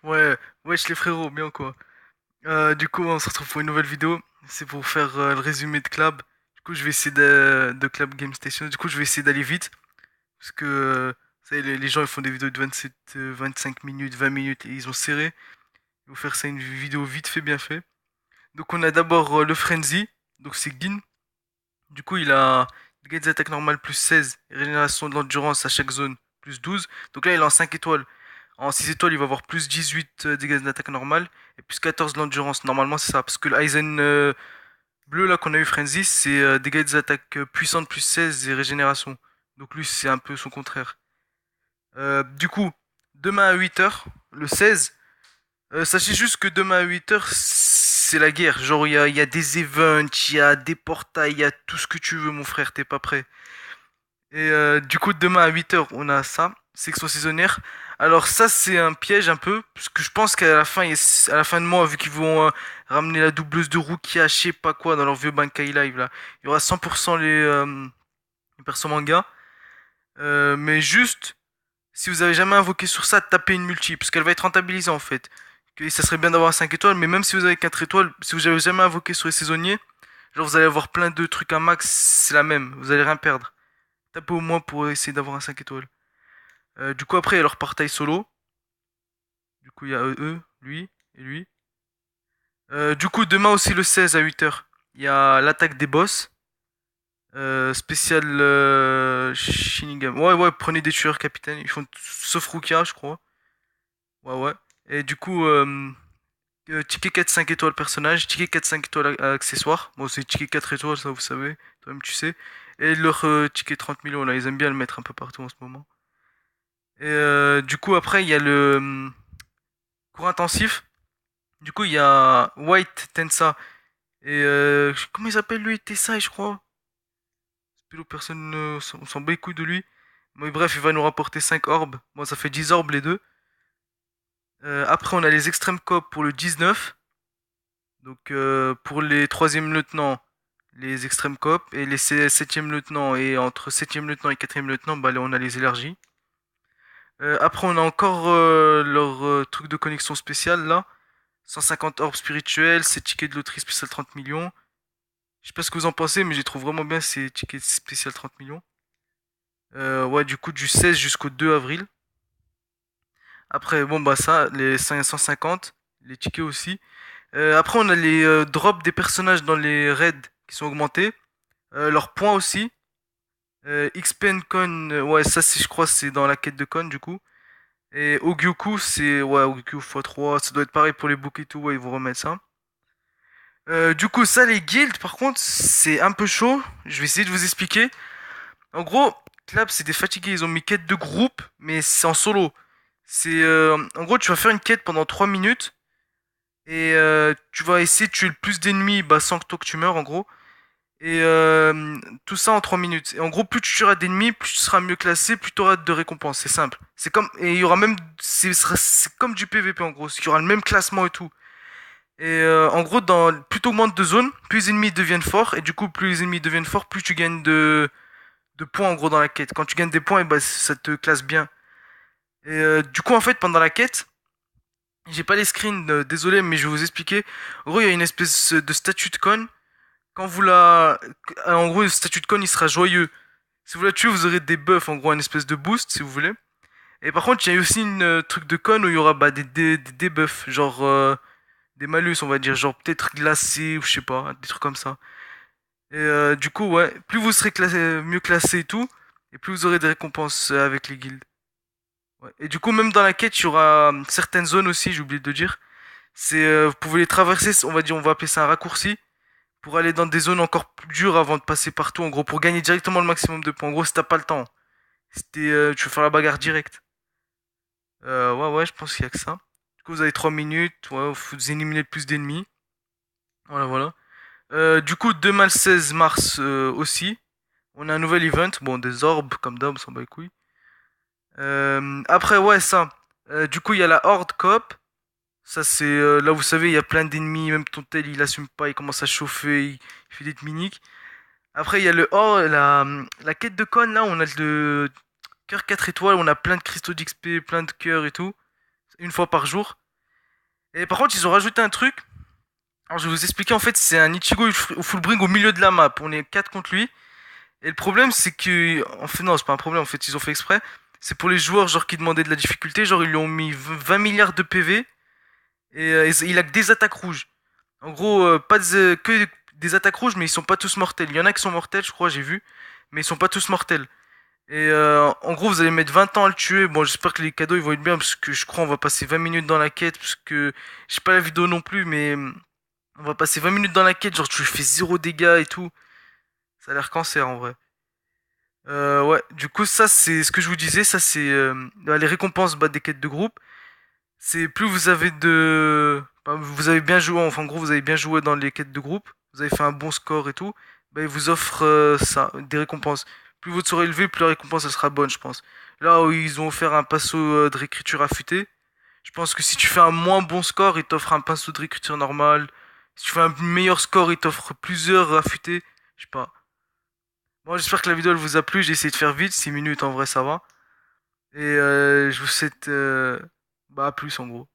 Ouais, wesh les frérots, bien quoi. Du coup, on se retrouve pour une nouvelle vidéo. C'est pour faire le résumé de Club. Du coup, je vais essayer de Club Game Station. Du coup, je vais essayer d'aller vite. Parce que, vous savez, les gens ils font des vidéos de 27, 25 minutes, 20 minutes et ils ont serré. Ils vont faire ça une vidéo vite fait, bien fait. Donc, on a d'abord le Frenzy. Donc, c'est Gin. Du coup, il a dégâts des attaques normales plus 16 et régénération de l'endurance à chaque zone plus 12. Donc là, il est en 5 étoiles. En 6 étoiles, il va avoir plus 18 dégâts d'attaque normale et plus 14 de l'endurance. Normalement, c'est ça. Parce que l'Aizen bleu là qu'on a eu Frenzy, c'est dégâts des attaques puissantes plus 16 et régénération. Donc lui, c'est un peu son contraire. Du coup, demain à 8 heures, le 16, sachez juste que demain à 8 heures, c'est la guerre. Genre, il y a des events, il y a des portails, il y a tout ce que tu veux, mon frère, t'es pas prêt. Et du coup, demain à 8 heures, on a ça, section saisonnière. Alors ça, c'est un piège un peu, parce que je pense qu'à la fin, à la fin de mois, vu qu'ils vont ramener la doubleuse de Rukia, je sais pas quoi, dans leur vieux Bankai Live, là, il y aura 100% les persos manga. Mais juste, si vous avez jamais invoqué sur ça, tapez une multi, parce qu'elle va être rentabilisée en fait. Que ça serait bien d'avoir un 5 étoiles, mais même si vous avez 4 étoiles, si vous avez jamais invoqué sur les saisonniers, genre vous allez avoir plein de trucs à max, c'est la même, vous allez rien perdre. Tapez au moins pour essayer d'avoir un 5 étoiles. Du coup, après, il y a leur portail solo. Du coup, il y a eux, lui et lui. Du coup, demain aussi, le 16 à 8 heures, il y a l'attaque des boss. Spécial Shinigami. Ouais, ouais, prenez des tueurs, capitaine. Ils font sauf Rukia, je crois. Ouais, ouais. Et du coup, ticket 4 5 étoiles personnage, ticket 4 5 étoiles accessoires. Bon, c'est ticket 4 étoiles, ça vous savez. Toi-même, tu sais. Et leur ticket 30 millions, là, ils aiment bien le mettre un peu partout en ce moment. Et du coup, après, il y a le cours intensif. Du coup, il y a White Tensa et comment il s'appelle lui? Tessai, je crois. Spilo, personne on s'en bat les couilles de lui. Mais bref, il va nous rapporter 5 orbes. Bon, ça fait 10 orbes les deux. Après, on a les extrêmes coop pour le 19. Donc, pour les troisième lieutenants, les extrêmes coop. Et les septième lieutenants, et entre septième lieutenant et quatrième lieutenant, bah, là, on a les élargis. Après, on a encore leur truc de connexion spéciale là. 150 orbes spirituels, c'est tickets de loterie spécial 30 millions. Je sais pas ce que vous en pensez, mais je les trouve vraiment bien ces tickets spécial 30 millions. Ouais, du coup, du 16 jusqu'au 2 avril. Après, bon, bah ça, les 550, les tickets aussi. Après, on a les drops des personnages dans les raids qui sont augmentés. Leurs points aussi. XP Con, ouais, ça, je crois, c'est dans la quête de Con, du coup. Et Ogyoku, c'est, ouais, Ogyoku x3, ça doit être pareil pour les books et tout, ouais, ils vont remettre ça. Du coup, ça, les guildes, par contre, c'est un peu chaud. Je vais essayer de vous expliquer. En gros, Clap, c'est des fatigués. Ils ont mis quête de groupe, mais c'est en solo. En gros, tu vas faire une quête pendant 3 minutes. Et tu vas essayer de tuer le plus d'ennemis bah, sans que toi que tu meurs, en gros. Et tout ça en 3 minutes. Et en gros, plus tu tueras d'ennemis, plus tu seras mieux classé, plus tu auras de récompenses. C'est simple. C'est comme. Et il y aura même. C'est comme du PVP, en gros. Il y aura le même classement et tout. Et en gros, plus t'augmentes de zones, plus les ennemis deviennent forts. Et du coup, plus les ennemis deviennent forts, plus tu gagnes de points en gros dans la quête. Quand tu gagnes des points, et bah, ça te classe bien. Et du coup, en fait, pendant la quête, j'ai pas les screens, désolé, mais je vais vous expliquer. En gros, il y a une espèce de statue de con. Quand vous la. En gros, le statut de con, il sera joyeux. Si vous la tuez, vous aurez des buffs, en gros, un espèce de boost, si vous voulez. Et par contre, il y a aussi une truc de con où il y aura bah, des debuffs, genre des malus, on va dire, genre peut-être glacé ou je sais pas, des trucs comme ça. Et du coup, ouais, plus vous serez mieux classé et tout, et plus vous aurez des récompenses avec les guildes. Ouais. Et du coup, même dans la quête, il y aura certaines zones aussi, j'ai oublié de dire. Vous pouvez les traverser, on va dire, on va appeler ça un raccourci, pour aller dans des zones encore plus dures avant de passer partout, en gros, pour gagner directement le maximum de points. En gros, si t'as pas le temps, tu veux faire la bagarre directe. Ouais, ouais, je pense qu'il y a que ça. Du coup, vous avez 3 minutes, ouais, vous éliminez le plus d'ennemis. Voilà, voilà. Du coup, demain le 16 mars aussi, on a un nouvel event. Bon, des orbes, comme d'hab, on s'en bat les couilles. Après, ouais, ça. Du coup, il y a la Horde Coop. Ça, c'est là, vous savez, il y a plein d'ennemis. Même ton tel, il assume pas, il commence à chauffer, il fait des miniques. Après, il y a la quête de con, là, on a le cœur 4 étoiles, on a plein de cristaux d'XP, plein de cœurs et tout. Une fois par jour. Et par contre, ils ont rajouté un truc. Alors, je vais vous expliquer. En fait, c'est un Ichigo au full bring au milieu de la map. On est 4 contre lui. Et le problème, c'est que. En fait, non, c'est pas un problème. En fait, ils ont fait exprès. C'est pour les joueurs genre qui demandaient de la difficulté. Genre, ils lui ont mis 20 milliards de PV. Et il a que des attaques rouges. En gros, pas que des attaques rouges, mais ils sont pas tous mortels. Il y en a qui sont mortels, je crois, j'ai vu. Mais ils sont pas tous mortels. Et en gros, vous allez mettre 20 ans à le tuer. Bon, j'espère que les cadeaux ils vont être bien parce que je crois on va passer 20 minutes dans la quête. Parce que j'ai pas la vidéo non plus, mais on va passer 20 minutes dans la quête. Genre, tu fais zéro dégâts et tout. Ça a l'air cancer en vrai. Ouais, du coup, ça c'est ce que je vous disais. Ça c'est les récompenses des quêtes de groupe. C'est plus vous avez de. Bah, vous avez bien joué, enfin en gros, vous avez bien joué dans les quêtes de groupe. Vous avez fait un bon score et tout. Bah, ils vous offrent ça, des récompenses. Plus votre score est élevé, plus la récompense elle sera bonne, je pense. Là où ils ont offert un pinceau de réécriture affûté, je pense que si tu fais un moins bon score, ils t'offrent un pinceau de réécriture normal. Si tu fais un meilleur score, ils t'offrent plusieurs affûtés. Je sais pas. Bon, j'espère que la vidéo elle vous a plu. J'ai essayé de faire vite, 6 minutes en vrai ça va. Et je vous souhaite à plus en gros.